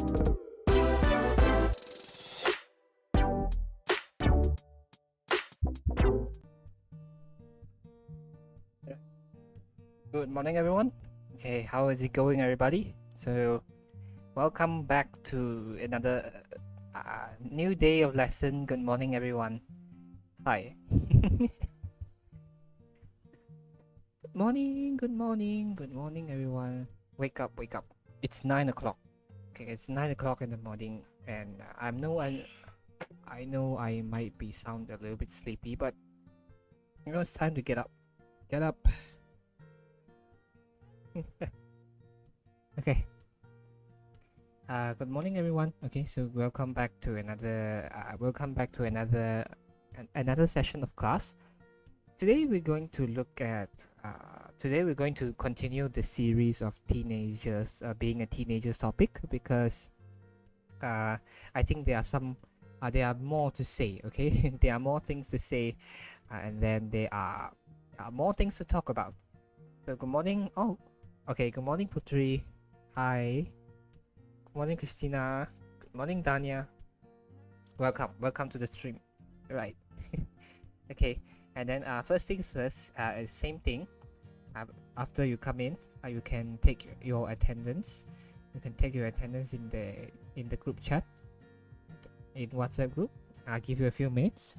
Good morning, everyone. Okay, how is it going, everybody? So, welcome back to another new day of lesson. Good morning, everyone. Hi. Good morning, good morning, good morning, everyone. Wake up, wake up. It's 9 o'clock. Okay, it's 9 o'clock in the morning, and I know I might be sound a little bit sleepy, but you know it's time to get up. Get up. Okay. Good morning, everyone. Okay, so welcome back to another another session of class. Today we're going to look at today we're going to continue the series of teenagers being a teenagers topic, because I think there are more to say. Okay, there are more things to say, and then there are more things to talk about. So good morning. Oh, okay. Good morning, Putri. Hi. Good morning, Christina. Good morning, Dania. Welcome to the stream. Right. Okay, and then first things first, same thing. After you come in, you can take your attendance. You can take your attendance in the group chat, in WhatsApp group. I'll give you a few minutes.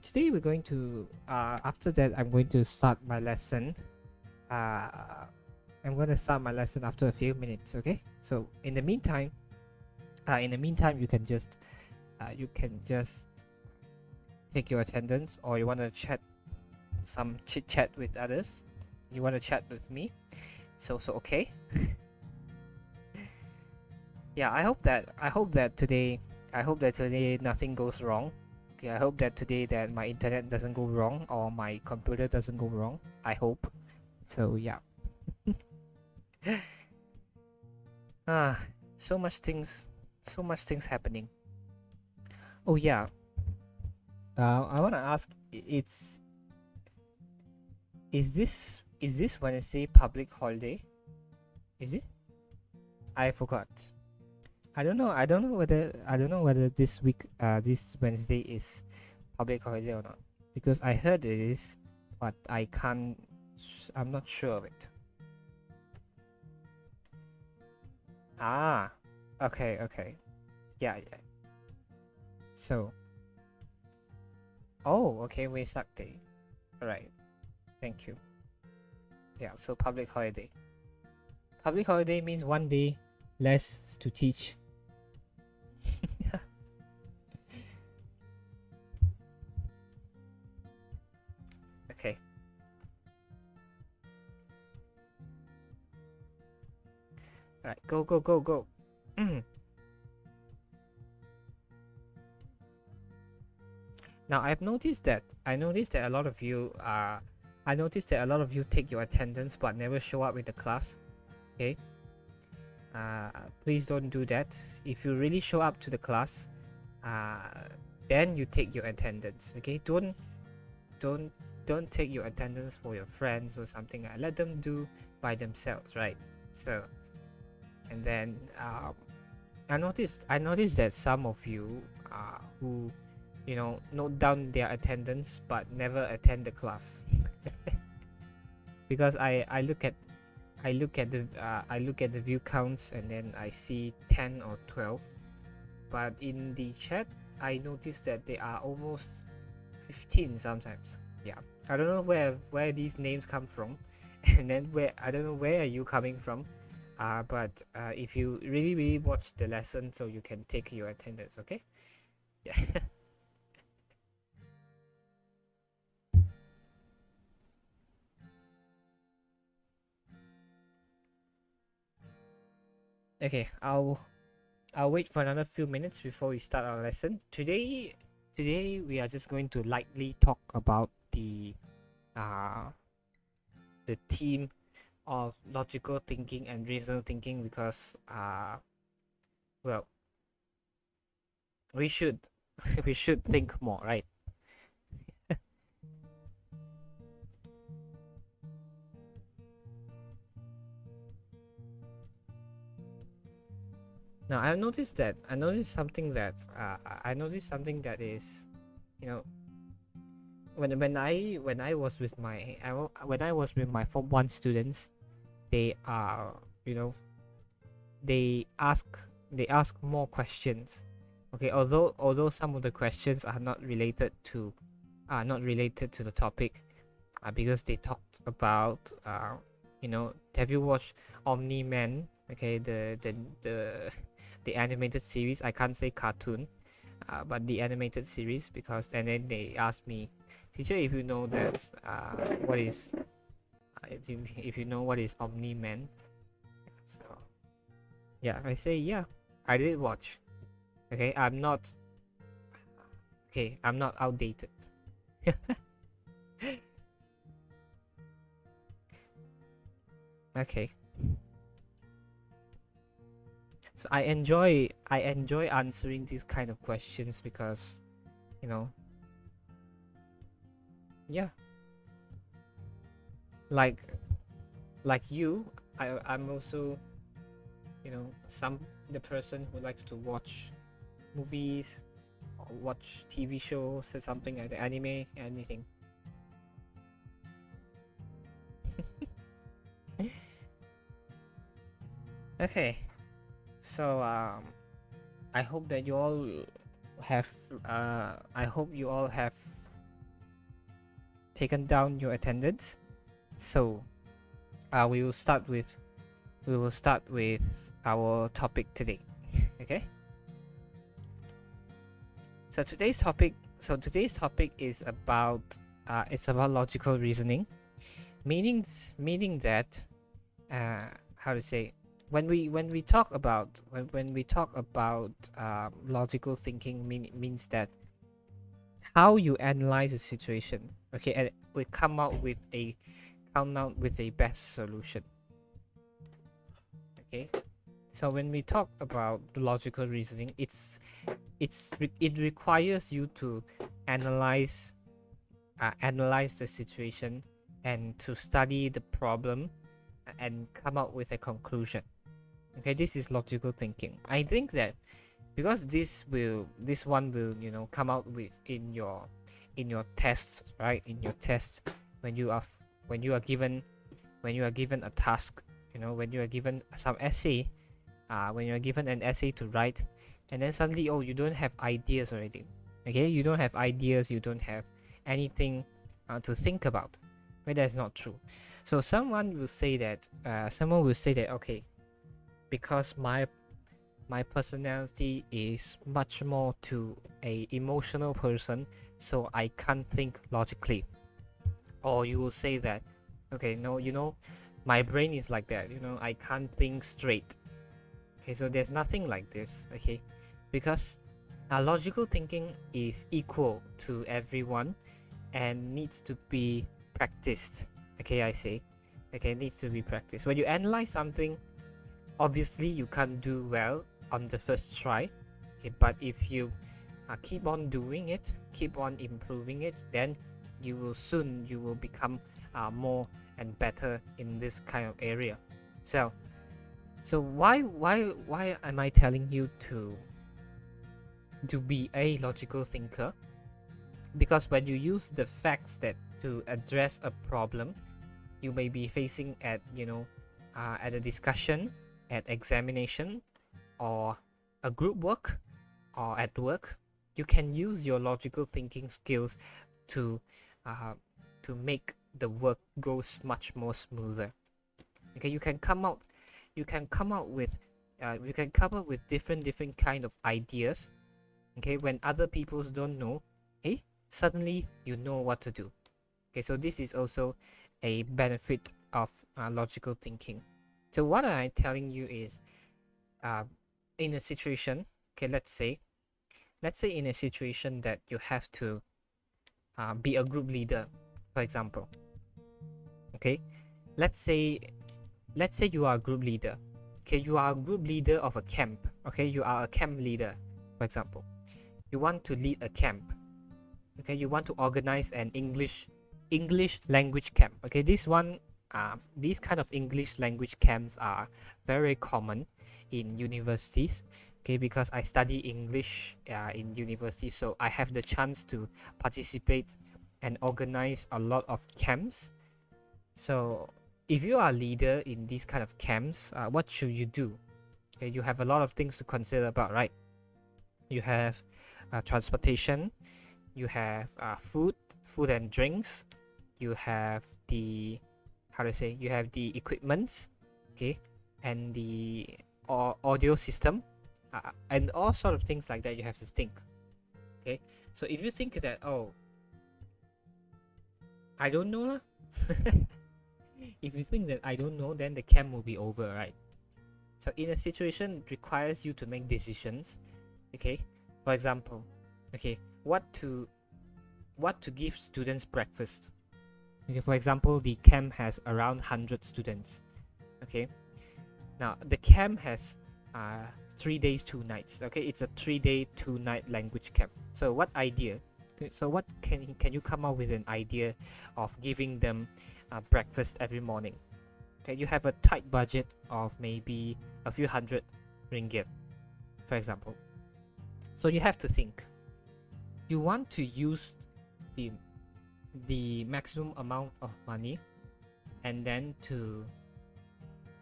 Today we're going to after that I'm going to start my lesson. I'm going to start my lesson after a few minutes. Okay, so in the meantime you can just take your attendance, or you want to chat some chit chat with others, you want to chat with me, so okay. Yeah, I hope that today nothing goes wrong. Okay, I hope that today that my internet doesn't go wrong, or my computer doesn't go wrong. I hope so. Yeah. So much things happening. Oh yeah, I want to ask, is this Wednesday public holiday? Is it? I forgot. I don't know whether this week this Wednesday is public holiday or not, because I heard it is, but I'm not sure of it. Okay. Yeah. So, oh, okay, Vesak Day. Alright, thank you. Yeah, so public holiday. Public holiday means one day less to teach. Okay. Alright, go. Now I've noticed that a lot of you take your attendance but never show up in the class. Okay. Please don't do that. If you really show up to the class, then you take your attendance. Okay. Don't take your attendance for your friends or something. Let them do by themselves, right? So, and then I noticed that some of you who note down their attendance but never attend the class. Because I look at the view counts, and then I see 10 or 12, but in the chat I noticed that they are almost 15 sometimes. Yeah, I don't know where these names come from, and then I don't know where are you coming from. But if you really watch the lesson, so you can take your attendance. Okay. Yeah. Okay, I'll wait for another few minutes before we start our lesson. Today we are just going to lightly talk about the theme of logical thinking and reasonable thinking, because well, we should think more, right? Now I noticed something that is, you know, when I was with my Form 1 students, they are, you know, they ask more questions. Okay, although some of the questions are not related to the topic, because they talked about, you know, have you watched Omni-Man? Okay, the animated series. I can't say cartoon, but the animated series, because and then they asked me, teacher, if you know that, what is if you know what is Omni-Man. So yeah, I say, yeah, I did watch. Okay, I'm not outdated. Okay, so I enjoy answering these kind of questions because, you know, yeah, like you, I'm also, you know, the person who likes to watch movies or watch TV shows or something like the anime, anything. Okay, so I hope that you all have taken down your attendance. So we will start with our topic today. Okay, so today's topic is about logical reasoning, meaning that, how to say, when we talk about logical thinking, means that how you analyze a situation, okay, and we come out with a best solution. Okay, so when we talk about logical reasoning, it requires you to analyze the situation and to study the problem and come up with a conclusion. Okay, this is logical thinking. I think that because this one will, you know, come out with in your tests, right? In your tests, when you are given a task, you know, when you are given some essay, when you are given an essay to write, and then suddenly, oh, you don't have ideas already. Okay, you don't have ideas, you don't have anything to think about. But that's not true. So someone will say that, okay, because my personality is much more to a emotional person, so I can't think logically. Or you will say that, okay, no, you know, my brain is like that, you know, I can't think straight. Okay, so there's nothing like this. Okay, because logical thinking is equal to everyone and needs to be practiced. Okay, I say, okay, it needs to be practiced. When you analyze something, obviously you can't do well on the first try. Okay, but if you keep on doing it, keep on improving it, then you will become more and better in this kind of area. So why am I telling you to be a logical thinker? Because when you use the facts that to address a problem you may be facing at, you know, at a discussion, at examination, or a group work, or at work, you can use your logical thinking skills to make the work goes much more smoother. Okay, you can come up with different kind of ideas. Okay, when other people don't know, suddenly you know what to do. Okay, so this is also a benefit of logical thinking. So what I'm telling you is, in a situation, okay, let's say in a situation that you have to be a group leader, for example. Okay, let's say you are a group leader. Okay, you are a group leader of a camp. Okay, you are a camp leader, for example. You want to lead a camp. Okay, you want to organize an English language camp. Okay, this one these kind of English language camps are very common in universities. Okay, because I study English in university, so I have the chance to participate and organize a lot of camps. So if you are a leader in these kind of camps, what should you do? Okay, you have a lot of things to consider about, right? You have transportation, you have food and drinks, you have the you have the equipments, okay, and the audio system, and all sort of things like that you have to think. Okay, so if you think that, oh, I don't know lah. If you think that I don't know, then the camp will be over, right? So in a situation requires you to make decisions. Okay, for example, okay, what to give students breakfast. Okay, for example, the camp has around 100 students. Okay, now the camp has 3 days 2 nights. Okay, it's a 3-day 2-night language camp. So what idea? Okay, so what can you come up with an idea of giving them breakfast every morning? Okay, you have a tight budget of maybe a few hundred ringgit, for example. So you have to think. You want to use the maximum amount of money, and then to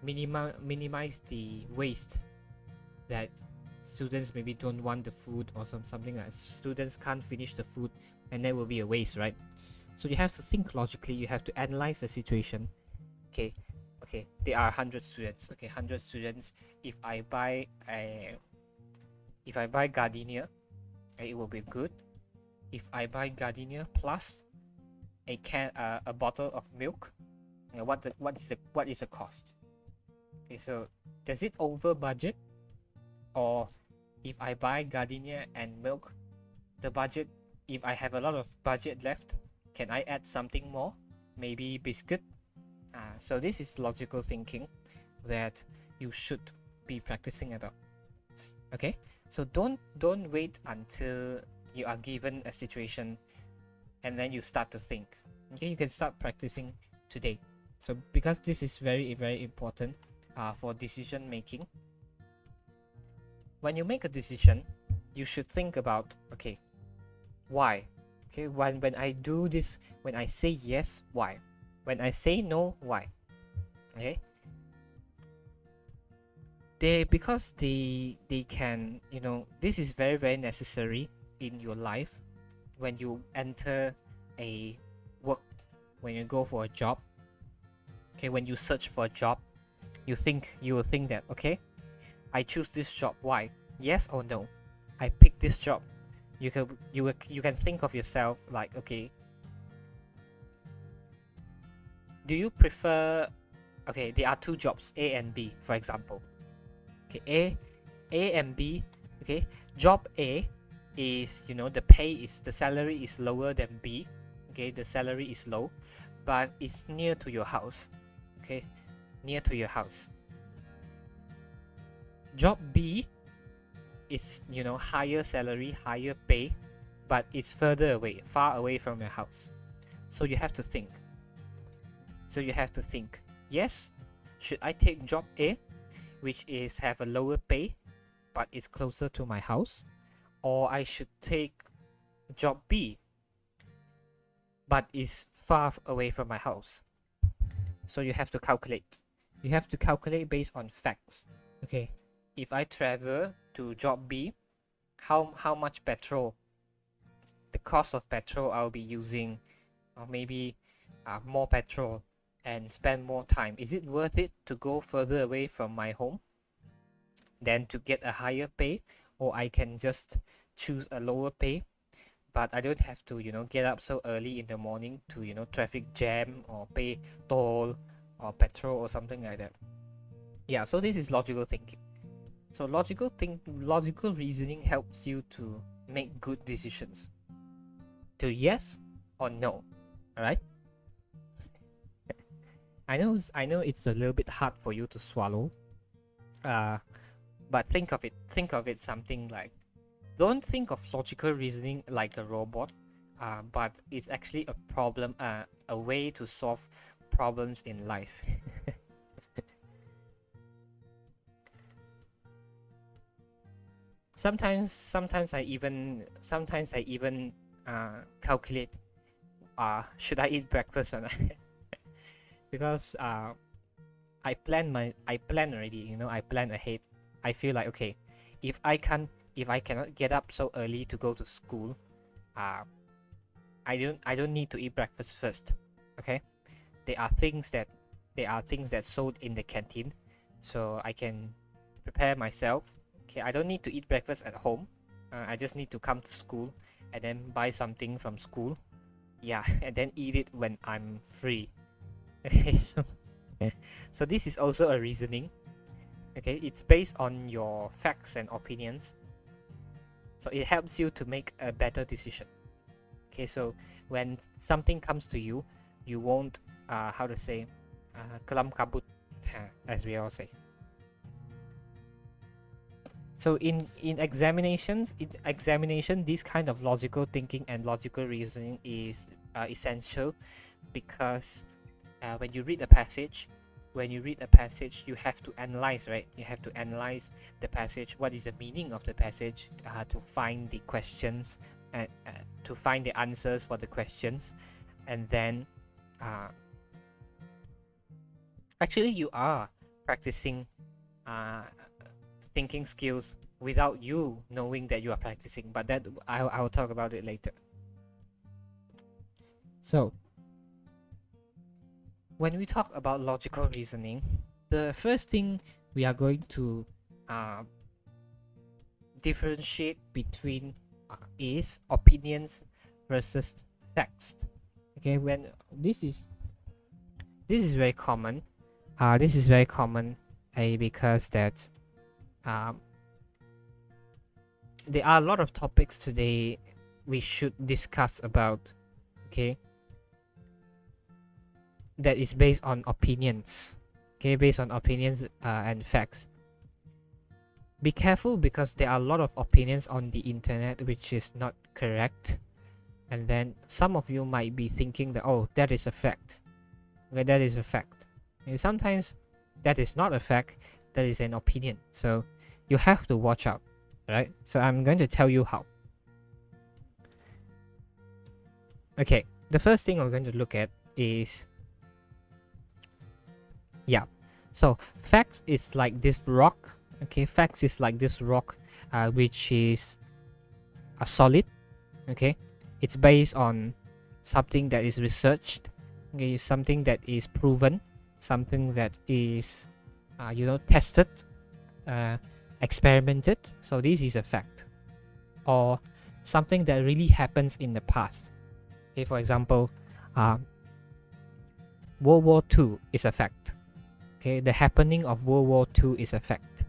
minimize the waste that students maybe don't want the food, or something like students can't finish the food, and that will be a waste, right? So you have to think logically. You have to analyze the situation. Okay, there are 100 students. Okay, 100 students. If I buy gardenia, it will be good. If I buy gardenia plus a bottle of milk, what is the cost? Okay, so does it over budget? Or if I buy gardenia and milk, the budget, if I have a lot of budget left, can I add something more? Maybe biscuit. So this is logical thinking that you should be practicing about. Okay, so don't wait until you are given a situation and then you start to think. Okay, you can start practicing today. So because this is very, very important for decision making. When you make a decision, you should think about, okay, why? Okay, when I do this, when I say yes, why? When I say no, why? Okay, because they can, this is very, very necessary in your life. When you enter a work, when you go for a job, okay, when you search for a job, you will think that, okay, I choose this job. Why? Yes or no? I pick this job. You can think of yourself like, okay, do you prefer? Okay, there are 2 jobs, A and B, for example. Okay, A and B. Okay, job A is, the salary is lower than B. Okay, the salary is low, but it's near to your house. Okay, near to your house. Job B is, higher salary, higher pay, but it's far away from your house. So you have to think. Yes, should I take job A, which is have a lower pay, but it's closer to my house, or I should take job B, but is far away from my house? So you have to calculate. You have to calculate based on facts. Okay, if I travel to job B, how much petrol, the cost of petrol I'll be using, or maybe more petrol and spend more time. Is it worth it to go further away from my home than to get a higher pay? Or I can just choose a lower pay, but I don't have to, get up so early in the morning to, traffic jam or pay toll or petrol or something like that. Yeah, so this is logical thinking. So logical reasoning helps you to make good decisions. To yes or no. Alright? I know it's a little bit hard for you to swallow. But think of it something like, don't think of logical reasoning like a robot, but it's actually a problem, a way to solve problems in life. Sometimes I even calculate should I eat breakfast or not. Because I plan already, you know, I plan ahead. I feel like, okay, if I cannot get up so early to go to school, I don't need to eat breakfast first. Okay, there are things that sold in the canteen, so I can prepare myself. Okay, I don't need to eat breakfast at home. I just need to come to school and then buy something from school. Yeah, and then eat it when I'm free. Okay, so this is also a reasoning. Okay, it's based on your facts and opinions. So it helps you to make a better decision. Okay, so when something comes to you, you won't how to say kelam kabut, as we all say. So in examination, this kind of logical thinking and logical reasoning is essential, because when you read a passage, you have to analyze, right? You have to analyze the passage. What is the meaning of the passage, to find the questions, to find the answers for the questions, and then actually you are practicing thinking skills without you knowing that you are practicing, but that I'll talk about it later. So when we talk about logical reasoning, the first thing we are going to differentiate between is opinions versus facts. Okay, when this is very common. This is very common because that there are a lot of topics today we should discuss about. Okay, that is based on opinions. Okay, based on opinions and facts. Be careful, because there are a lot of opinions on the internet which is not correct, and then some of you might be thinking that, oh, that is a fact. Okay, that is a fact. And sometimes that is not a fact, that is an opinion. So you have to watch out, right? So I'm going to tell you how. Okay, the first thing we're going to look at is, yeah, so facts is like this rock. Okay, facts is like this rock, which is a solid. Okay, it's based on something that is researched. Okay, something that is proven, something that is tested, experimented. So this is a fact, or something that really happens in the past. Okay, for example, World War II is a fact. Okay, the happening of World War II is a fact.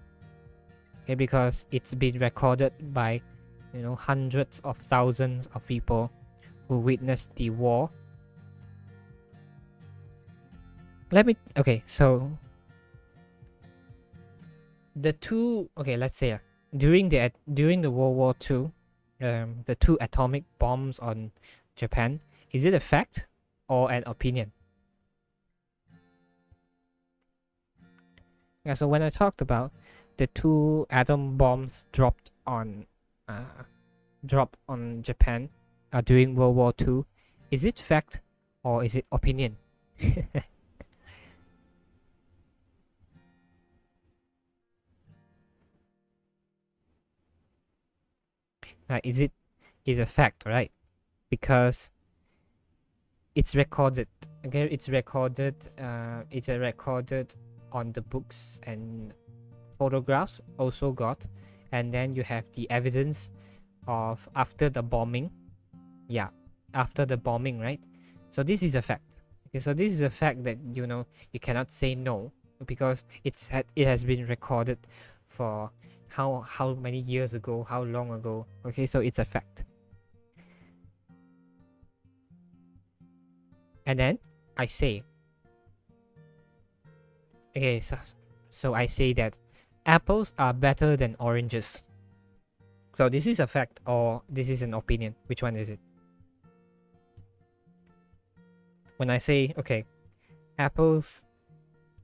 Okay, because it's been recorded by hundreds of thousands of people who witnessed the war. So the two, let's say during the World War II, the two atomic bombs on Japan, is it a fact or an opinion? Yeah, so when I talked about the two atom bombs dropped on Japan during World War II, is it fact or is it opinion? Is a fact, right? Because it's recorded. Okay, it's recorded. It's recorded on the books, and photographs also got, and then you have the evidence of after the bombing. Yeah, after the bombing, right? So this is a fact. Okay, so this is a fact that you cannot say no, because it has been recorded for how many years ago, how long ago. Okay, so it's a fact. And then I say, okay, so I say that apples are better than oranges. So this is a fact or this is an opinion? Which one is it? When I say, okay, apples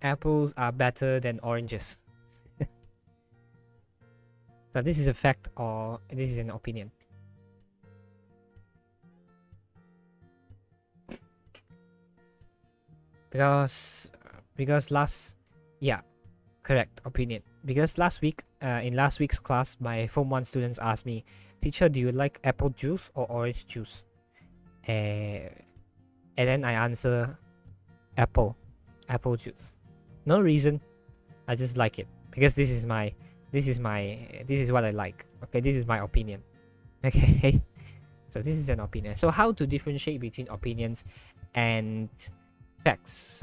are better than oranges. So this is a fact or this is an opinion? Because correct, opinion. Because last week, in last week's class, my Form 1 students asked me, teacher, do you like apple juice or orange juice? And then I answer apple juice. No reason, I just like it because this is what I like. Okay, this is my opinion. Okay, so this is an opinion. So how to differentiate between opinions and facts?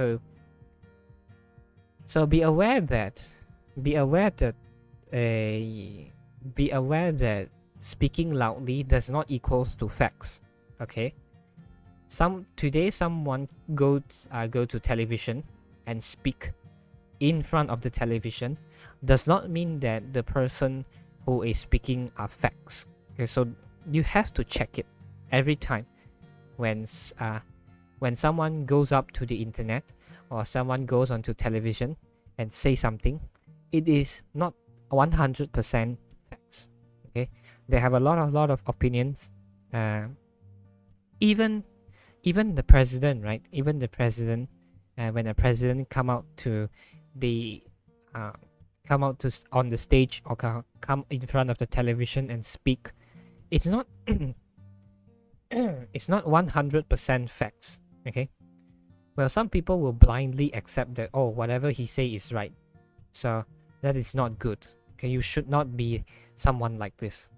So be aware that speaking loudly does not equals to facts. Okay, today someone go to television and speak in front of the television does not mean that the person who is speaking are facts. Okay, so you have to check it every time when someone goes up to the internet or someone goes onto television and say something. It is not 100% facts. Okay, they have a lot of opinions. Even the president, right? Even the president, when a president come out on the stage or come in front of the television and speak, it's not it's not 100% facts. Okay, well, some people will blindly accept that, oh, whatever he say is right, so that is not good. Okay, you should not be someone like this.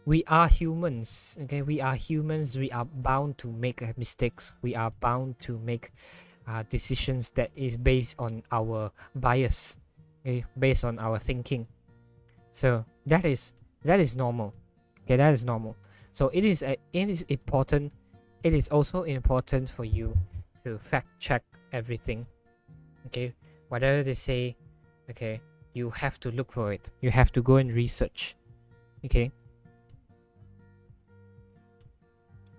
We are humans. Okay, we are humans. We are bound to make mistakes. We are bound to make decisions that is based on our bias, okay, based on our thinking. So that is normal. Okay, that is normal. So it is important. It is also important for you to fact check everything. Okay, whatever they say, okay, you have to look for it. You have to go and research. Okay,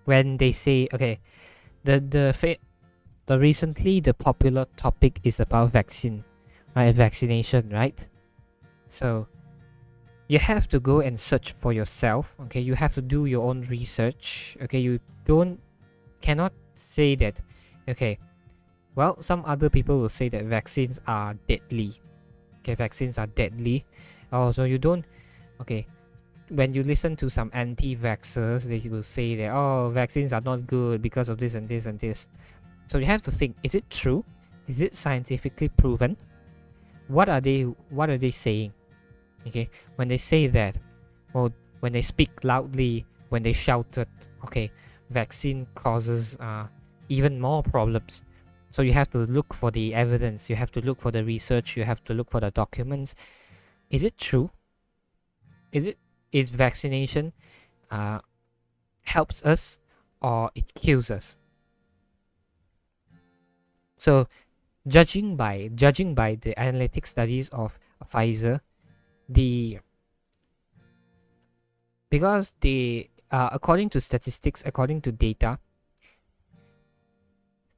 when they say, okay, the recently the popular topic is about vaccination, right? So you have to go and search for yourself. Okay, you have to do your own research. Okay, you cannot say that, okay, well, some other people will say that vaccines are deadly. Okay, vaccines are deadly. Oh, so you don't, okay, when you listen to some anti-vaxxers, they will say that, oh, vaccines are not good because of this and this and this. So you have to think, is it true? Is it scientifically proven? What are they saying? Okay, when they say that, or when they speak loudly, when they shouted, okay, vaccine causes even more problems. So you have to look for the evidence, you have to look for the research, you have to look for the documents. Is it true? Is vaccination helps us or it kills us? So judging by the analytic studies of Pfizer, because according to statistics, according to data,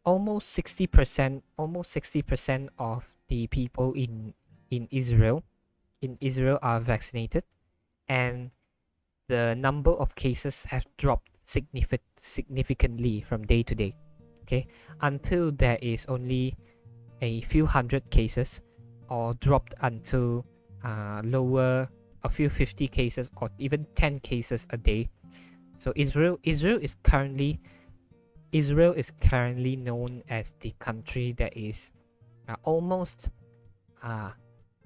almost 60% of the people in Israel are vaccinated, and the number of cases have dropped significantly from day to day. Okay, until there is only a few hundred cases, or dropped until lower, a few 50 cases or even 10 cases a day. So Israel is currently known as the country that is almost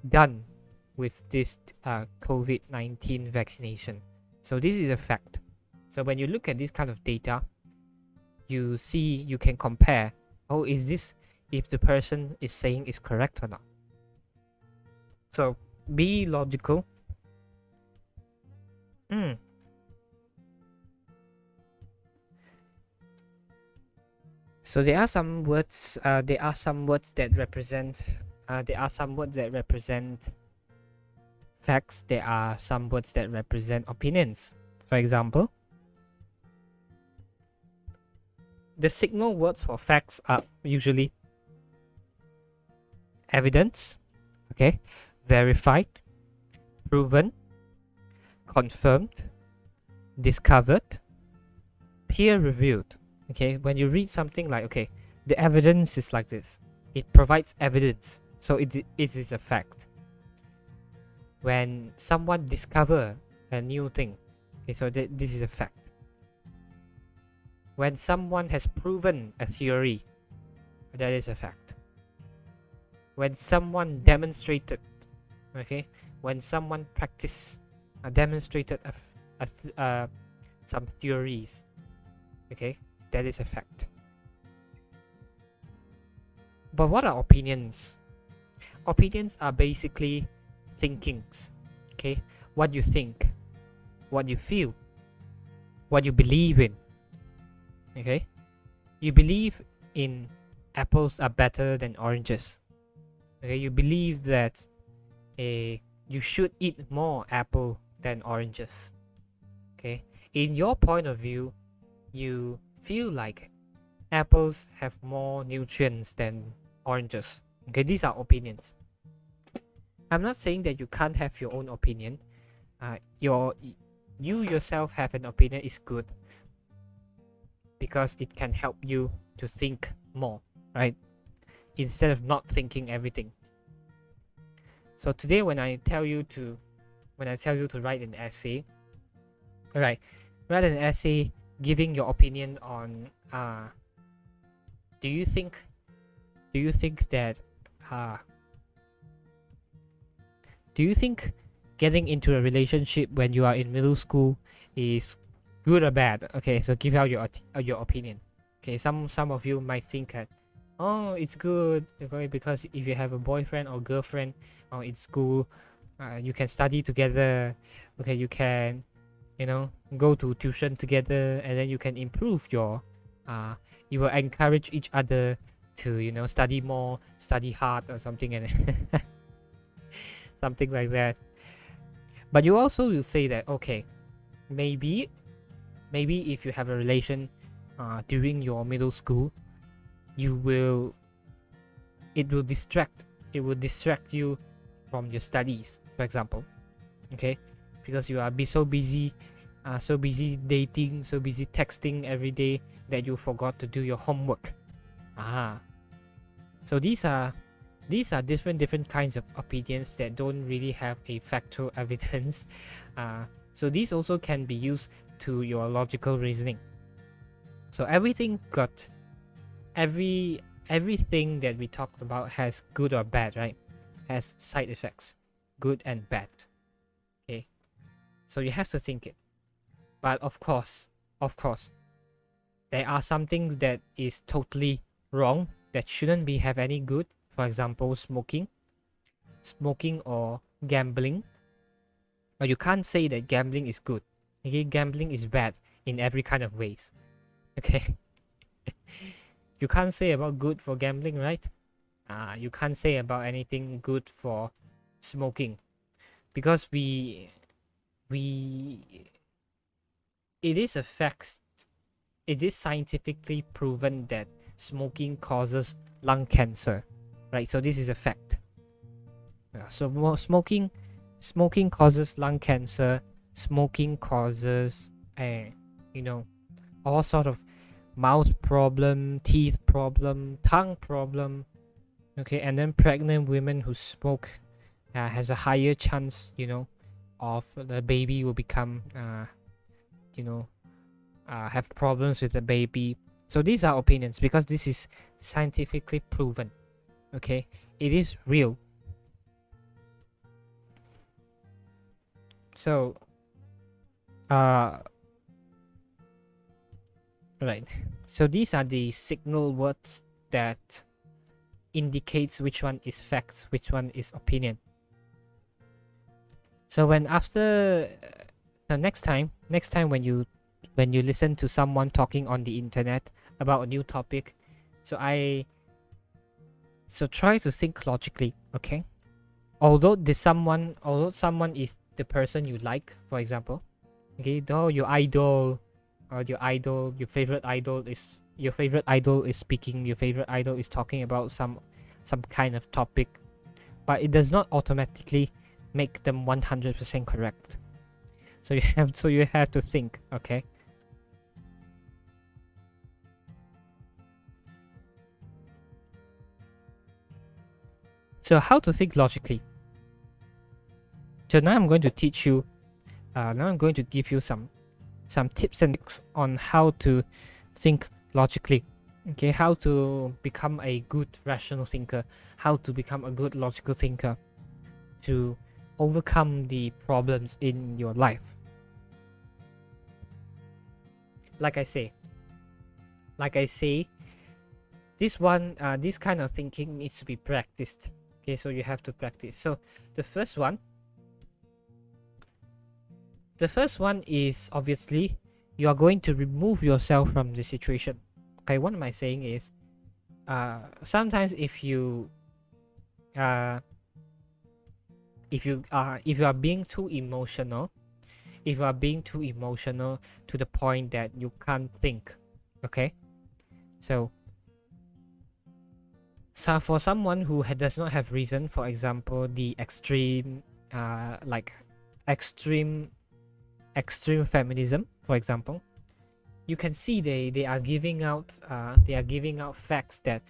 done with this COVID-19 vaccination. So this is a fact. So when you look at this kind of data, you can compare, oh, is this, if the person is saying is correct or not. So be logical. So there are some words that represent facts. There are some words that represent opinions. For example, the signal words for facts are usually evidence, okay, verified, proven, confirmed, discovered, peer reviewed. Okay, when you read something like, okay, the evidence is like this, it provides evidence, so it is a fact. When someone discover a new thing, okay, so this is a fact. When someone has proven a theory, that is a fact. When someone demonstrated, okay, when someone practiced, demonstrated some theories, okay, that is a fact. But what are opinions? Opinions are basically thinkings, okay, what you think, what you feel, what you believe in. Okay, you believe in apples are better than oranges. Okay, you believe that you should eat more apple than oranges. Okay, in your point of view, you feel like apples have more nutrients than oranges. Okay, these are opinions. I'm not saying that you can't have your own opinion. You yourself have an opinion is good, because it can help you to think more, right? Instead of not thinking everything. So today when I tell you to write an essay, all right, write an essay giving your opinion on do you think getting into a relationship when you are in middle school is good or bad? Okay, so give out your opinion. Okay, some of you might think that, oh, it's good, okay, because if you have a boyfriend or girlfriend in school, you can study together. Okay, you can, go to tuition together, and then you can improve your you will encourage each other to study more, study hard or something, and something like that. But you also will say that, okay, maybe if you have a relation during your middle school, it will distract you from your studies, for example. Okay, because you are so busy dating, so busy texting every day that you forgot to do your homework. So these are different kinds of opinions that don't really have a factual evidence. So these also can be used to your logical reasoning. So everything everything that we talked about has good or bad, right? Has side effects, good and bad. Okay, so you have to think it. But of course, there are some things that is totally wrong, that shouldn't have any good. For example, smoking or gambling. But you can't say that gambling is good. Okay, gambling is bad in every kind of ways. Okay, you can't say about good for gambling, right? You can't say about anything good for smoking, because it is a fact. It is scientifically proven that smoking causes lung cancer, right? So this is a fact. So smoking causes lung cancer. Smoking causes all sort of mouth problem, teeth problem, tongue problem. Okay, and then pregnant women who smoke has a higher chance, of the baby will become have problems with the baby. So these are opinions, because this is scientifically proven. Okay, it is real. So right, so these are the signal words that indicates which one is facts, which one is opinion. So next time when you listen to someone talking on the internet about a new topic, so try to think logically. Okay, although someone is the person you like, for example, okay, though your idol, your idol, your favorite idol is speaking, your favorite idol is talking about some kind of topic, but it does not automatically make them 100% correct. So you have to think, okay? So how to think logically? So now I'm going to teach you. Now I'm going to give you some tips and tricks on how to think logically. Okay, how to become a good rational thinker, how to become a good logical thinker, to overcome the problems in your life. Like I say, this kind of thinking needs to be practiced. Okay, so you have to practice. So the first one is obviously you are going to remove yourself from the situation. Okay, what am I saying is, sometimes if you are being too emotional, to the point that you can't think, okay? So for someone who does not have reason, for example, the extreme feminism, for example, you can see they are giving out facts that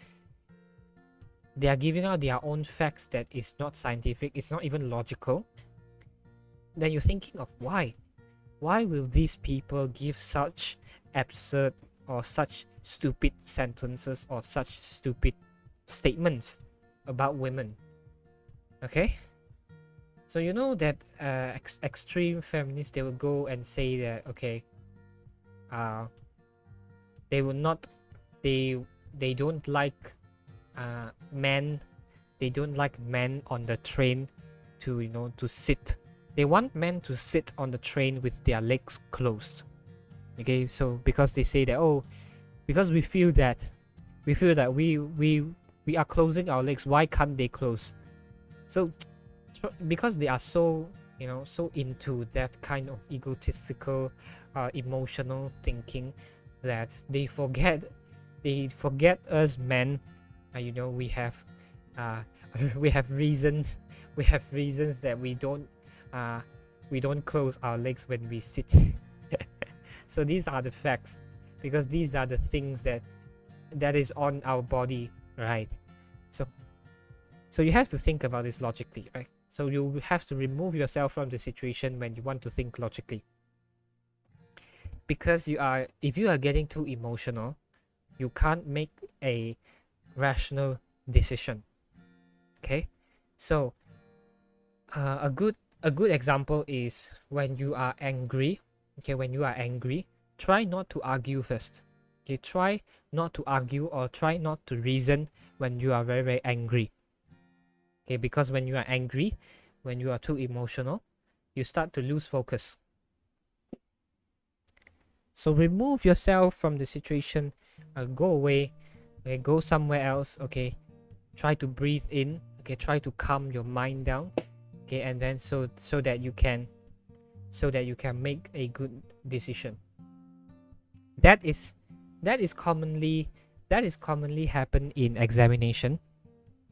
they are giving out their own facts that is not scientific, it's not even logical. Then you're thinking of why will these people give such absurd or such stupid sentences or such stupid statements about women? Okay, so you know that extreme feminists, they will go and say that, okay, they will not, they don't like men, they don't like men on the train to sit. They want men to sit on the train with their legs closed. Okay, so because they say that, oh, because we feel that we are closing our legs, why can't they close? So because they are so into that kind of egotistical emotional thinking, that they forget us men. We have reasons that we don't close our legs when we sit. So these are the facts, because these are the things that is on our body, right? So you have to think about this logically, right? So you have to remove yourself from the situation when you want to think logically, because if you are getting too emotional, you can't make a rational decision. Okay, so a good example is when you are angry. Okay, when you are angry, try not to argue first. Okay, try not to argue or try not to reason when you are very, very angry. Okay, because when you are angry, when you are too emotional, you start to lose focus. So remove yourself from the situation, go away, okay, go somewhere else. Okay, try to breathe in. Okay, try to calm your mind down. Okay, and then so that you can make a good decision. That is commonly happen in examination.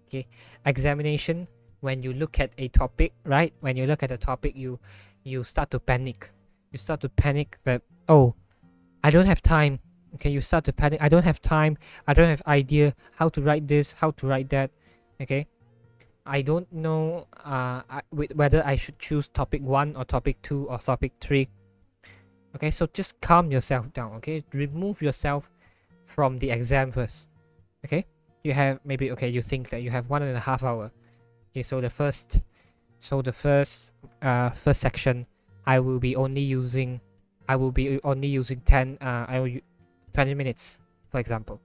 Okay, examination, when you look at a topic, right? When you look at a topic, you start to panic. You start to panic that, oh, I don't have time. Okay, you start to panic. I don't have time. I don't have idea how to write this, how to write that. Okay, I don't know whether I should choose topic 1 or topic 2 or topic 3. Okay, so just calm yourself down. Okay, remove yourself from the exam first. Okay, you have maybe, okay, you think that you have 1.5 hours. Okay, so the first section, I will be only using 20 minutes, for example.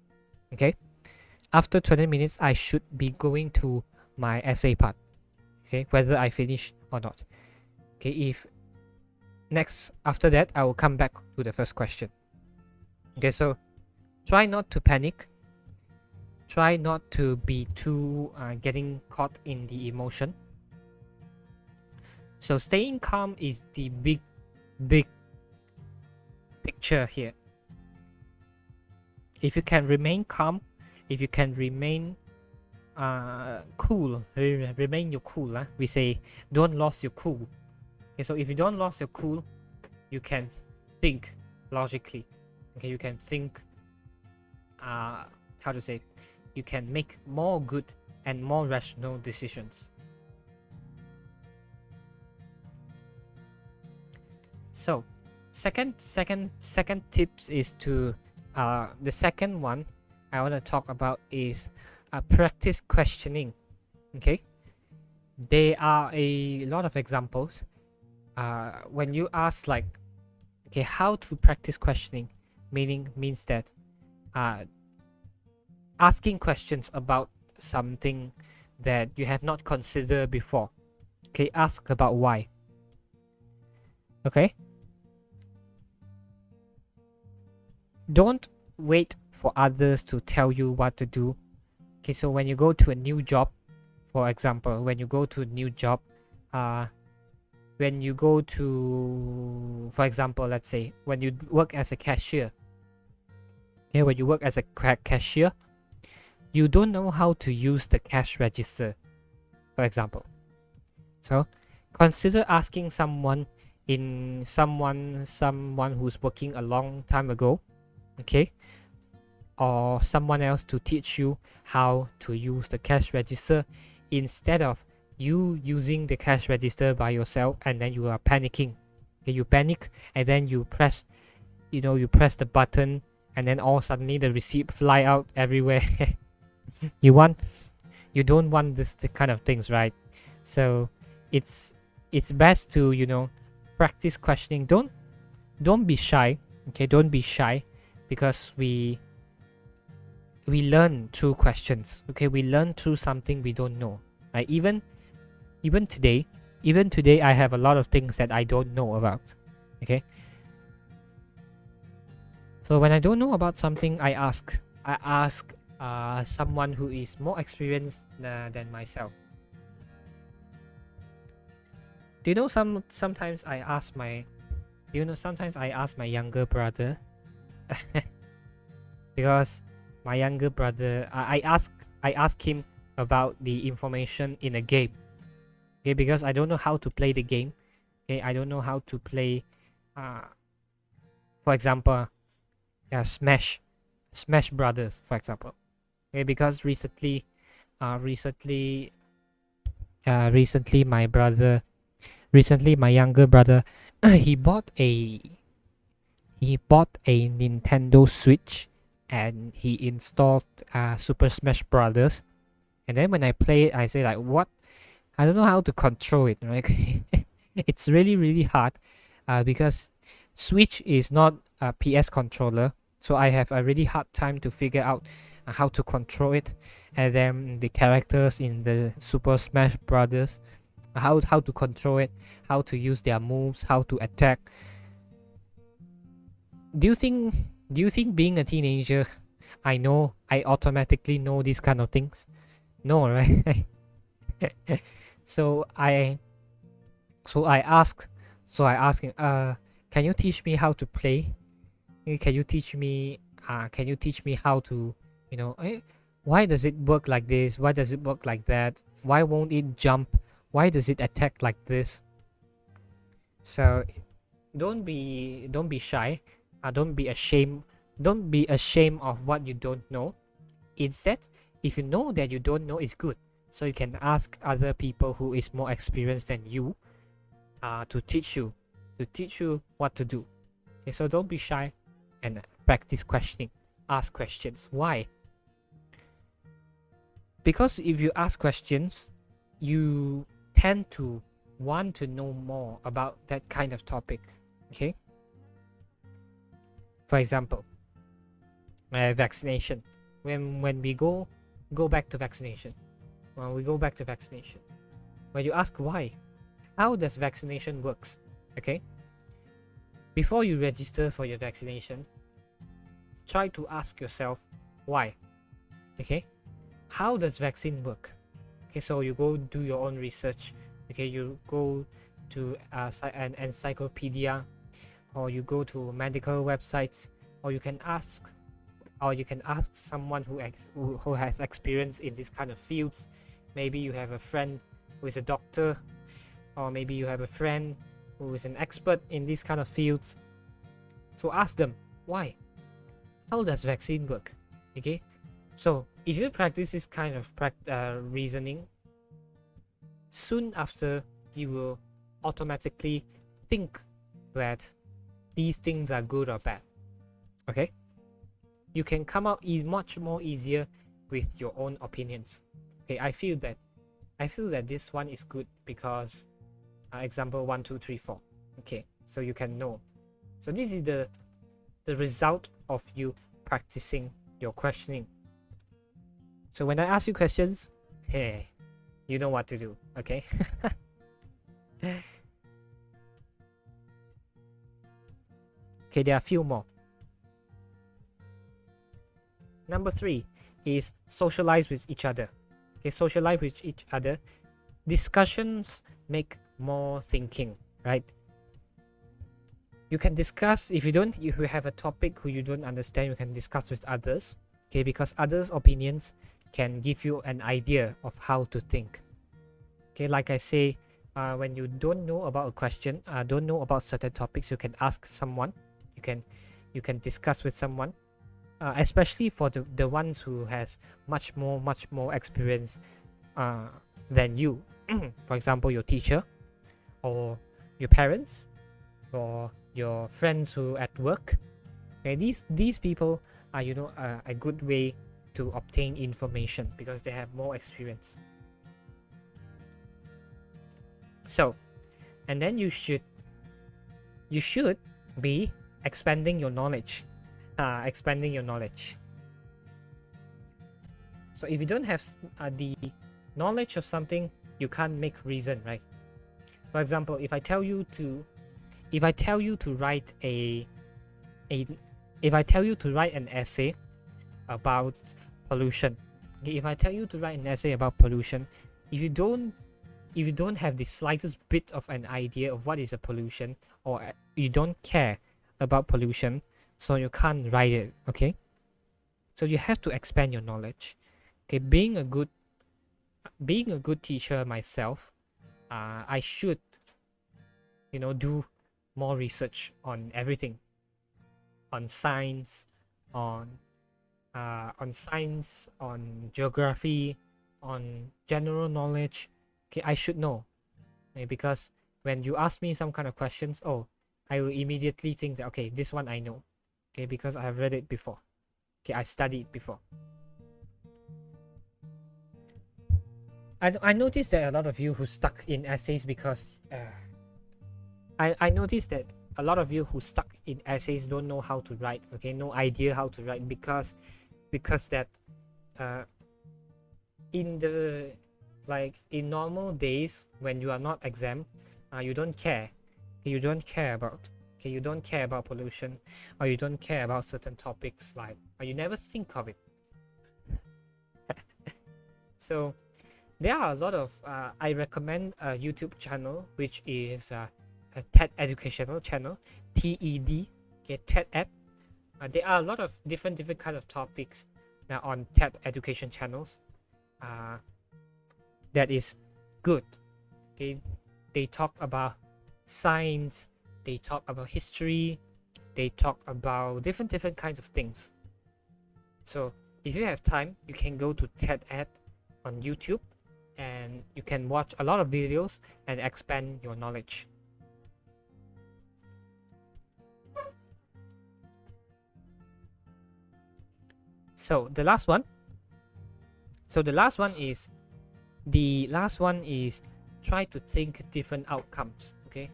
Okay, after 20 minutes, I should be going to my essay part. Okay, whether I finish or not. Okay, after that, I will come back to the first question. Okay, so try not to panic. Try not to be too getting caught in the emotion. So staying calm is the big picture here. If you can remain calm, if you can remain cool, remain your cool. We say don't lose your cool. Okay, so if you don't lose your cool, you can think logically. Okay, you can think. How to say? You can make more good and more rational decisions. So, second tips is to the second one I want to talk about is practice questioning. Okay, there are a lot of examples. When you ask like, okay, how to practice questioning, means that asking questions about something that you have not considered before. Okay, ask about why. Okay, don't wait for others to tell you what to do. Okay, so when you go to a new job, for example, when you go to a new job, when you go to, for example, let's say when you work as a cashier. Okay, when you work as a cashier, you don't know how to use the cash register, for example. So consider asking someone who's working a long time ago, okay, or someone else to teach you how to use the cash register, instead of you using the cash register by yourself and then you are panicking. Okay, you panic and then you press the button and then all suddenly the receipt fly out everywhere. You don't want this kind of things, right? So it's best to practice questioning. Don't be shy. Okay, don't be shy, because we learn through questions. Okay, we learn through something we don't know. Like even today I have a lot of things that I don't know about. Okay, so when I don't know about something, I ask someone who is more experienced than myself. Do you know sometimes I ask my younger brother because my younger brother, I ask him about the information in a game. Okay, because I don't know how to play the game. Okay, I don't know how to play for example, Smash Brothers, for example. Okay, because recently my younger brother he bought a Nintendo Switch and he installed Super Smash Brothers, and then when I play it, I say like, what? I don't know how to control it, right? It's really hard because Switch is not a PS controller, so I have a really hard time to figure out how to control it. And then the characters in the Super Smash Brothers, how to control it, how to use their moves, how to attack. Do you think being a teenager, I automatically know these kind of things? No, right? So I asked him, can you teach me how to play? Can you teach me how to, why does it work like this? Why does it work like that? Why won't it jump? Why does it attack like this? So don't be shy. Don't be ashamed of what you don't know. Instead, if you know that you don't know, it's good. So you can ask other people who is more experienced than you to teach you what to do. Okay, so don't be shy and practice questioning. Ask questions. Why? Because if you ask questions, you tend to want to know more about that kind of topic. Okay, for example, vaccination. When we go back to vaccination, when you ask why, how does vaccination works? Okay, before you register for your vaccination, try to ask yourself why. Okay, how does vaccine work? Okay, so you go do your own research. Okay, you go to an encyclopedia, or you go to medical websites, or you can ask someone who has experience in this kind of fields. Maybe you have a friend who is a doctor, or maybe you have a friend who is an expert in these kind of fields. So ask them, why? How does vaccine work? Okay, so if you practice this kind of reasoning, soon after you will automatically think that these things are good or bad. Okay, you can come out much more easier with your own opinions. Okay, I feel that this one is good because example 1 2 3 4. Okay, so you can know. So this is the result of you practicing your questioning. So when I ask you questions, hey, you know what to do. Okay. Okay, there are a few more. Number 3 is socialize with each other. Okay, socialize with each other. Discussions make more thinking, right? You can discuss, if you have a topic who you don't understand, you can discuss with others. Okay, because others' opinions can give you an idea of how to think. Okay, like I say, when you don't know about a question, don't know about certain topics, you can ask someone. You can discuss with someone, especially for the ones who has much more experience than you. For example, your teacher, or your parents, or your friends who at work. Okay, these people are a good way to obtain information because they have more experience. So, and then you should be expanding your knowledge. Expanding your knowledge. So if you don't have the knowledge of something, you can't make reason, right? For example, if I tell you to write an essay about pollution. Okay, if I tell you to write an essay about pollution, if you don't have the slightest bit of an idea of what is a pollution, or you don't care about pollution, so you can't write it. Okay, so you have to expand your knowledge. Okay, being a good teacher myself, I should do more research on everything, on science, on geography, on general knowledge. Okay, I should know. Okay, because when you ask me some kind of questions, I will immediately think that, okay, this one I know. Okay, because I have read it before. Okay, I studied before. I noticed that a lot of you who stuck in essays because I noticed that a lot of you who stuck in essays don't know how to write. Okay, no idea how to write because that in normal days when you are not exam, you don't care. You don't care about pollution, or you don't care about certain topics, or you never think of it. So there are a lot of I recommend a YouTube channel which is a TED educational channel, TED. Okay, TED Ed. There are a lot of different kind of topics on TED education channels. That is good. Okay, they talk about science, they talk about history, they talk about different kinds of things. So if you have time, you can go to TED Ed on YouTube, and you can watch a lot of videos and expand your knowledge. So the last one is try to think different outcomes. Okay,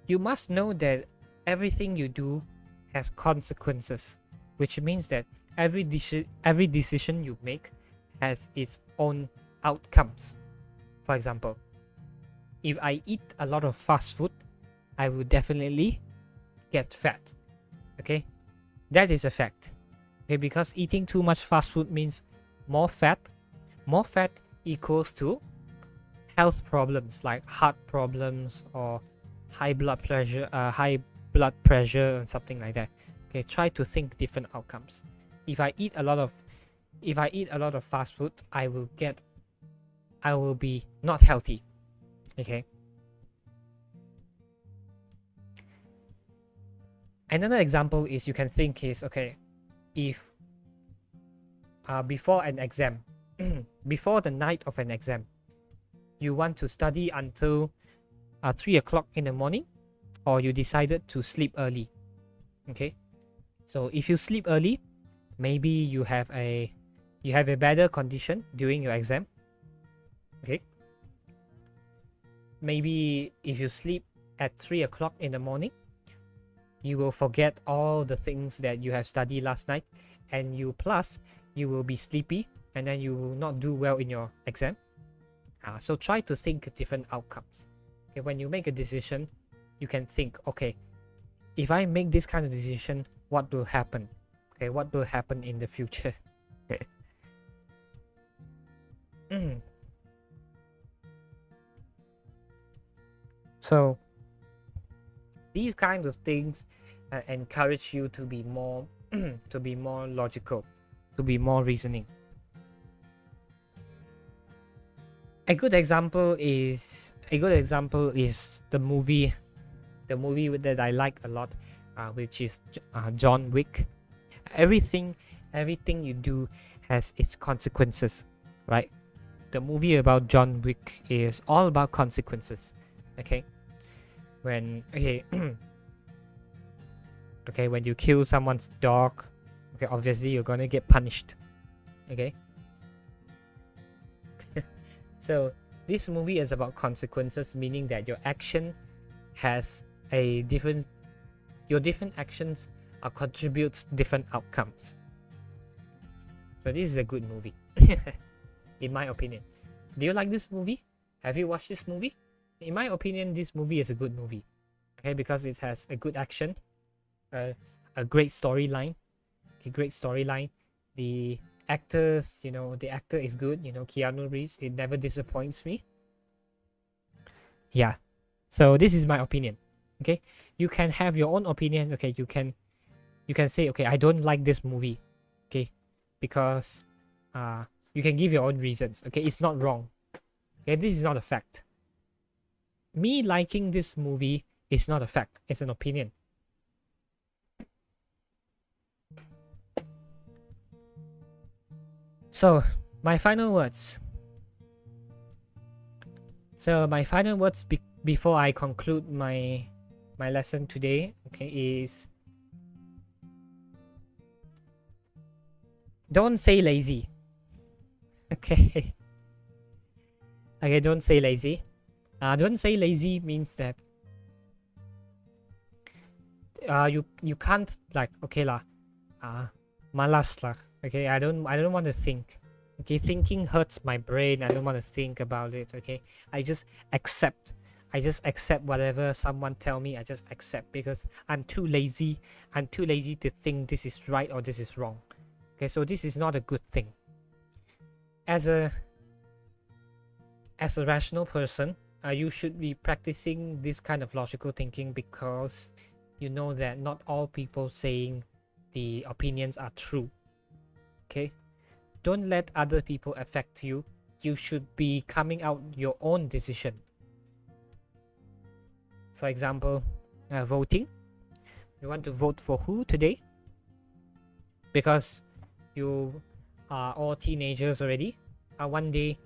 you must know that everything you do has consequences, which means that every decision you make has its own outcomes. For example, if I eat a lot of fast food, I will definitely get fat. Okay, that is a fact. Okay, because eating too much fast food means more fat. More fat equals to health problems like heart problems, or high blood pressure, and something like that. Okay, try to think different outcomes. If I eat a lot of fast food, I will be not healthy. Okay. Another example is you can think is, okay, if before an exam, before the night of an exam, you want to study until 3 o'clock in the morning, or you decided to sleep early. Okay, so if you sleep early, maybe you have a better condition during your exam. Okay, maybe if you sleep at 3 o'clock in the morning, you will forget all the things that you have studied last night, and you will be sleepy, and then you will not do well in your exam. So try to think different outcomes. Okay, when you make a decision, you can think, okay, if I make this kind of decision, what will happen? Okay, what will happen in the future? So these kinds of things encourage you to be more logical, to be more reasoning. A good example is the movie that I like a lot, which is John Wick. Everything you do has its consequences, right? The movie about John Wick is all about consequences. Okay, when when you kill someone's dog, okay, obviously you're gonna get punished. Okay. So this movie is about consequences, meaning that your action has different actions contribute different outcomes. So this is a good movie, in my opinion. Do you like this movie? Have you watched this movie? In my opinion, this movie is a good movie. Okay, because it has a good action, a great storyline. Okay, great storyline. The actors, the actor is good. Keanu Reeves, it never disappoints me. Yeah, so this is my opinion. Okay, you can have your own opinion. Okay, you can say, okay, I don't like this movie. Okay, because you can give your own reasons. Okay, it's not wrong. Okay, this is not a fact. Me liking this movie is not a fact. It's an opinion. So my final words. Before I conclude my lesson today, okay, is don't say lazy. Okay. Okay, don't say lazy. Don't say lazy means that you can't, like, okay lah, malas lah. Okay, I don't want to think. Okay, thinking hurts my brain. I don't want to think about it. Okay, I just accept whatever someone tell me. I just accept, because I'm too lazy to think this is right or this is wrong. Okay, so this is not a good thing. As a rational person, you should be practicing this kind of logical thinking, because you know that not all people saying the opinions are true. Okay, don't let other people affect you. You should be coming out your own decision. For example, voting. You want to vote for who today? Because you are all teenagers already. One day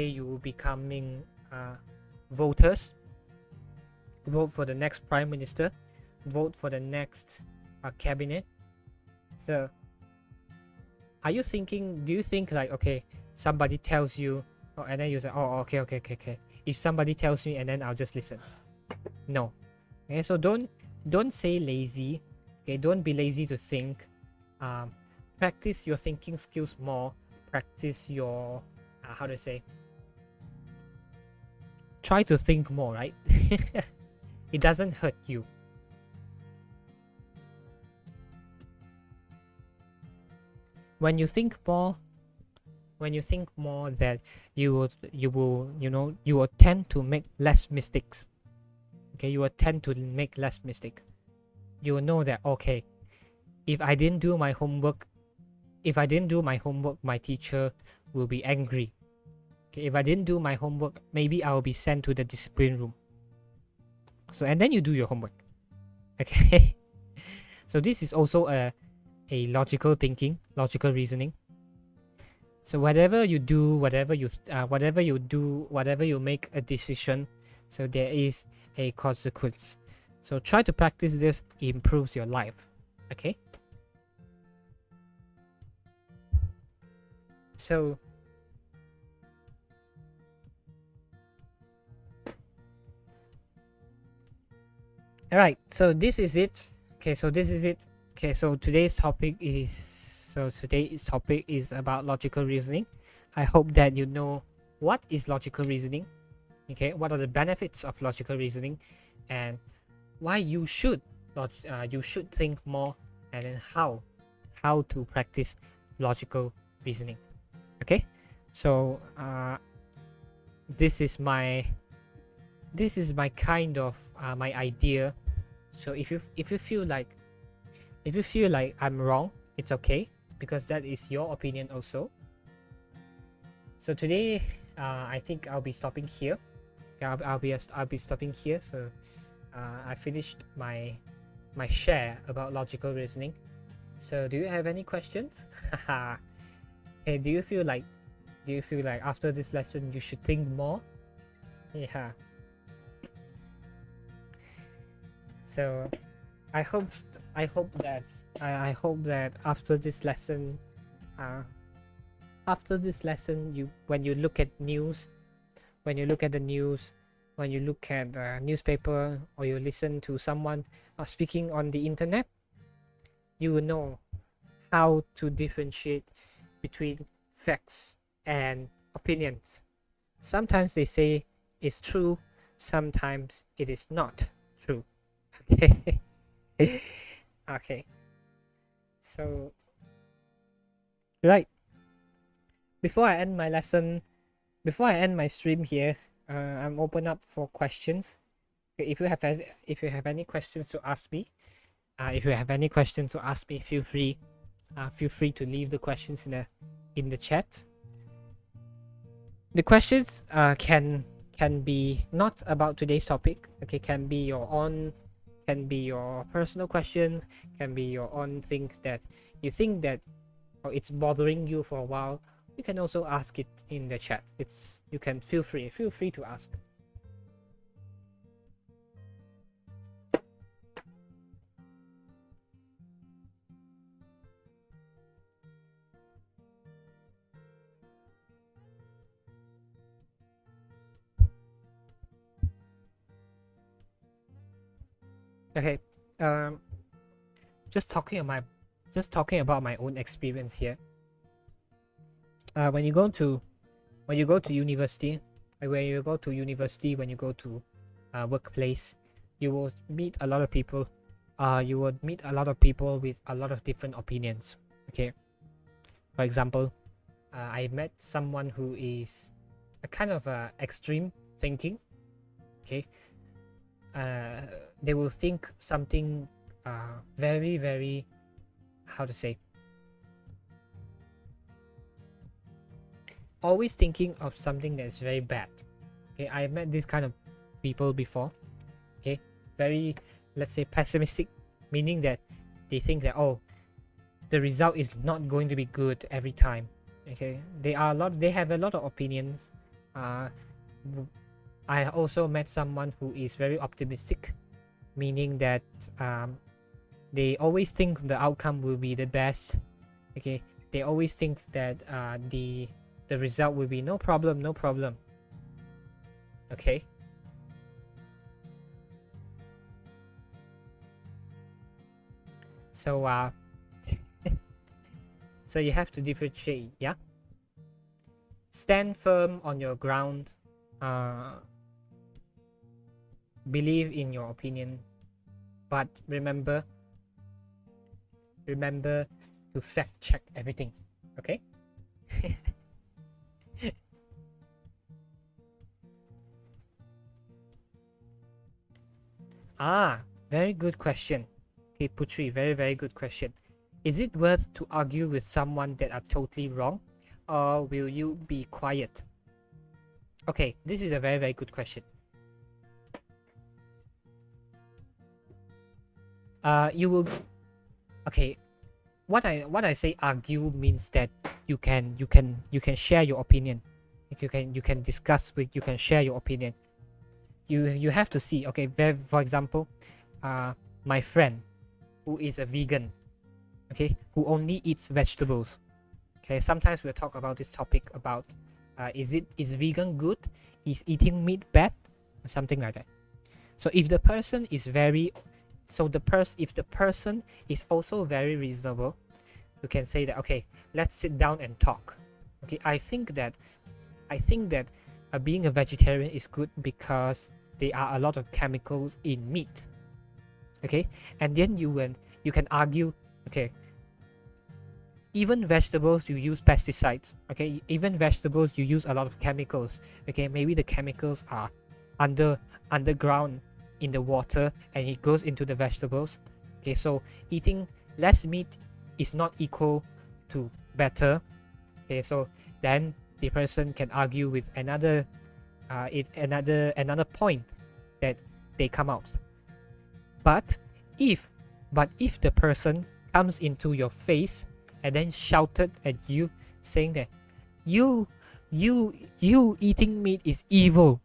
you will be becoming voters. Vote for the next prime minister. Vote for the next cabinet. So do you think like, okay, somebody tells you, and then you say, oh, okay. If somebody tells me, and then I'll just listen. No. Okay, so don't say lazy. Okay, don't be lazy to think. Practice your thinking skills more. Practice your how to say, try to think more, right? It doesn't hurt you. When you think more, that you will tend to make less mistakes. Okay, you will tend to make less mistake. You will know that, okay, if I didn't do my homework, my teacher will be angry. Okay, if I didn't do my homework, maybe I will be sent to the discipline room. So, and then you do your homework. Okay. So this is also a logical thinking, logical reasoning. So whatever you do, whatever you make a decision, so there is a consequence. So try to practice this, it improves your life. Okay. So all right, so this is it. Okay, so this is it. Okay, so today's topic is about logical reasoning. I hope that you know what is logical reasoning. Okay, what are the benefits of logical reasoning, and why you should think more, and then how to practice logical reasoning. Okay, so this is my kind of my idea. So if you feel like I'm wrong, it's okay, because that is your opinion also. So today I think I'll be stopping here. I'll be stopping here. So I finished my share about logical reasoning. So do you have any questions? Hey, do you feel like after this lesson you should think more? Yeah. So I hope that after this lesson, when you look at the news, when you look at the newspaper, or you listen to someone speaking on the internet, you will know how to differentiate between facts and opinions. Sometimes they say it's true, sometimes it is not true. Okay. Okay, so right before I end my stream here, I'm open up for questions. Okay, if you have any questions to ask me, feel free to leave the questions in the chat. The questions can be not about today's topic. Okay, can be your personal question, can be your own thing that you think that it's bothering you for a while. You can also ask it in the chat. You can feel free to ask. Okay, just talking about my own experience here. When you go to university, when you go to workplace, you will meet a lot of people. You will meet a lot of people with a lot of different opinions. Okay, for example, I met someone who is a kind of extreme thinking. Okay, they will think something very, very, how to say, always thinking of something that is very bad. Okay, I met this kind of people before. Okay, very, let's say, pessimistic, meaning that they think that, oh, the result is not going to be good every time. Okay, they have a lot of opinions. I also met someone who is very optimistic, meaning that they always think the outcome will be the best. Okay, they always think that the result will be no problem. Okay, so so you have to differentiate. Yeah, stand firm on your ground. Believe in your opinion, but remember to fact check everything. Okay. Very good question. Okay, Putri, very good question. Is it worth to argue with someone that are totally wrong, or will you be quiet? Okay, this is a very good question. You will. Okay, what I say argue means that you can share your opinion. You can discuss with, you can share your opinion. You have to see. Okay, for example, my friend who is a vegan, okay, who only eats vegetables. Okay, sometimes we'll talk about this topic about is vegan good? Is eating meat bad? Or something like that. So if the person is if the person is also very reasonable, you can say that, okay, let's sit down and talk. Okay, I think that being a vegetarian is good because there are a lot of chemicals in meat. Okay, and then you can argue, okay, even vegetables you use pesticides. Okay, even vegetables you use a lot of chemicals. Okay, maybe the chemicals are underground in the water and it goes into the vegetables. Okay, so eating less meat is not equal to better. Okay, so then the person can argue with another point that they come out. But if the person comes into your face and then shouted at you, saying that you eating meat is evil,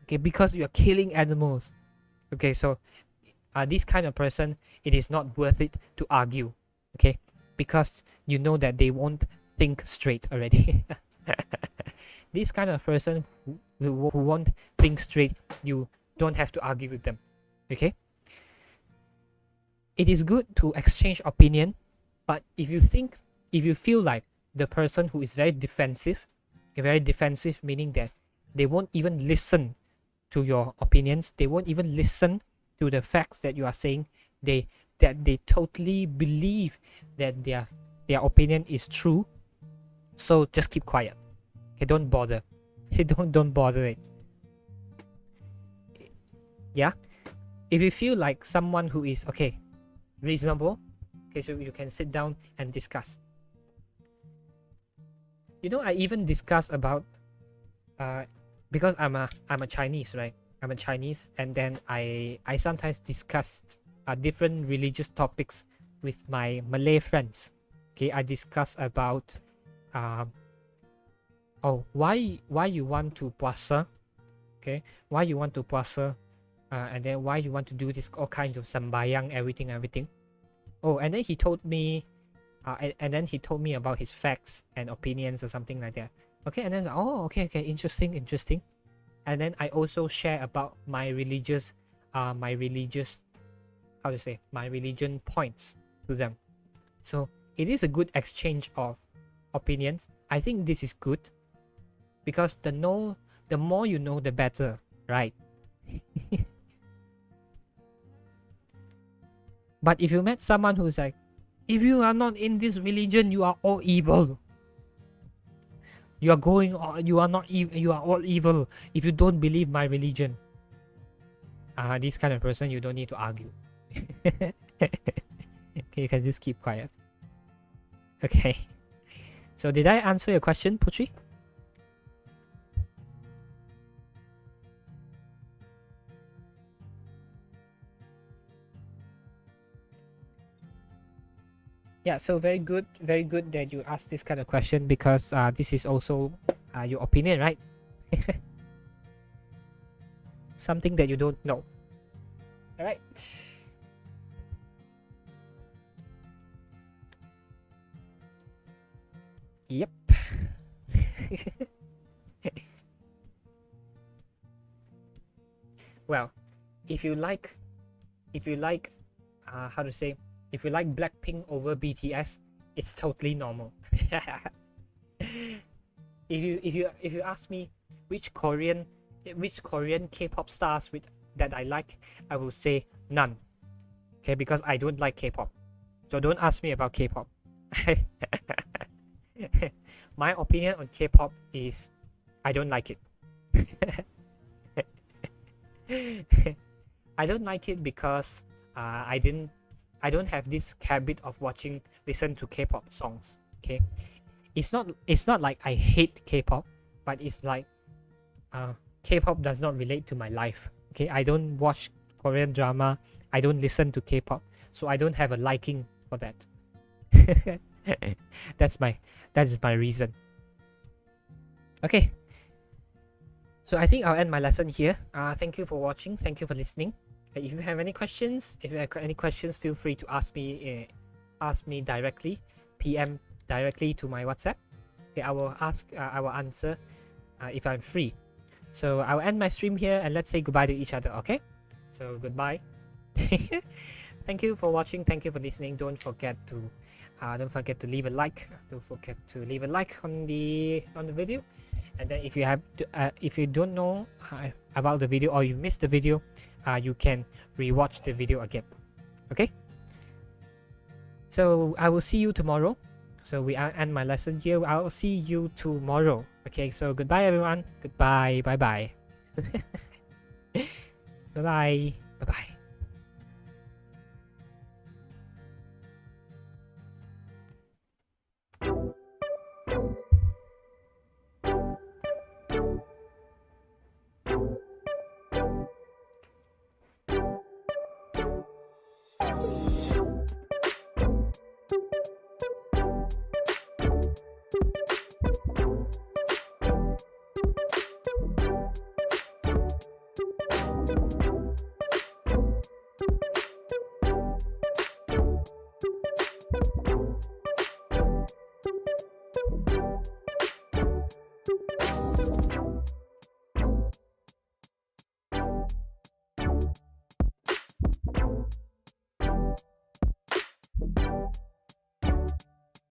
okay, because you're killing animals. Okay, so this kind of person, it is not worth it to argue. Okay, because you know that they won't think straight already. This kind of person who won't think straight, you don't have to argue with them. Okay, it is good to exchange opinion, but if you feel like the person who is very defensive meaning that they won't even listen to your opinions, they won't even listen to the facts that you are saying, they totally believe that their opinion is true, so just keep quiet. Okay, don't bother. don't bother it. Yeah, if you feel like someone who is reasonable, okay, so you can sit down and discuss. I even discuss about because I'm a Chinese, right? I'm a Chinese, and then I sometimes discussed different religious topics with my Malay friends. Okay, I discuss about why you want to puasa, okay, why you want to puasa, and then why you want to do this all kinds of sambayang, everything. And then he told me about his facts and opinions or something like that. Okay, and then okay, interesting. And then I also share about my religion points to them. So it is a good exchange of opinions. I think this is good because the more you know, the better, right? But if you met someone who's like, if you are not in this religion, you are all evil. You are all evil if you don't believe my religion. This kind of person, you don't need to argue. Okay, you can just keep quiet. Okay. So did I answer your question, Putri? Yeah, so very good that you asked this kind of question because this is also your opinion, right? Something that you don't know. All right. Yep. Well, if you like how to say, if you like Blackpink over BTS, it's totally normal. If you ask me which Korean K-pop stars that I like, I will say none. Okay, because I don't like K-pop. So don't ask me about K-pop. My opinion on K-pop is I don't like it. I don't like it because I don't have this habit of listen to K-pop songs. Okay, it's not like I hate K-pop, but it's like K-pop does not relate to my life. Okay, I don't watch Korean drama, I don't listen to K-pop, so I don't have a liking for that. that is my reason. Okay, so I think I'll end my lesson here. Thank you for watching, thank you for listening. If you have any questions, feel free to ask me directly, PM directly to my WhatsApp. Okay, I will answer if I'm free. So I'll end my stream here and let's say goodbye to each other. Okay, so goodbye. Thank you for watching, thank you for listening. Don't forget to leave a like. Don't forget to leave a like on the video. And then if you don't know about the video or you missed the video, you can rewatch the video again. Okay, so I will see you tomorrow. So we end my lesson here. I'll see you tomorrow. Okay, so goodbye everyone. Goodbye. Bye bye. Bye bye. Bye bye.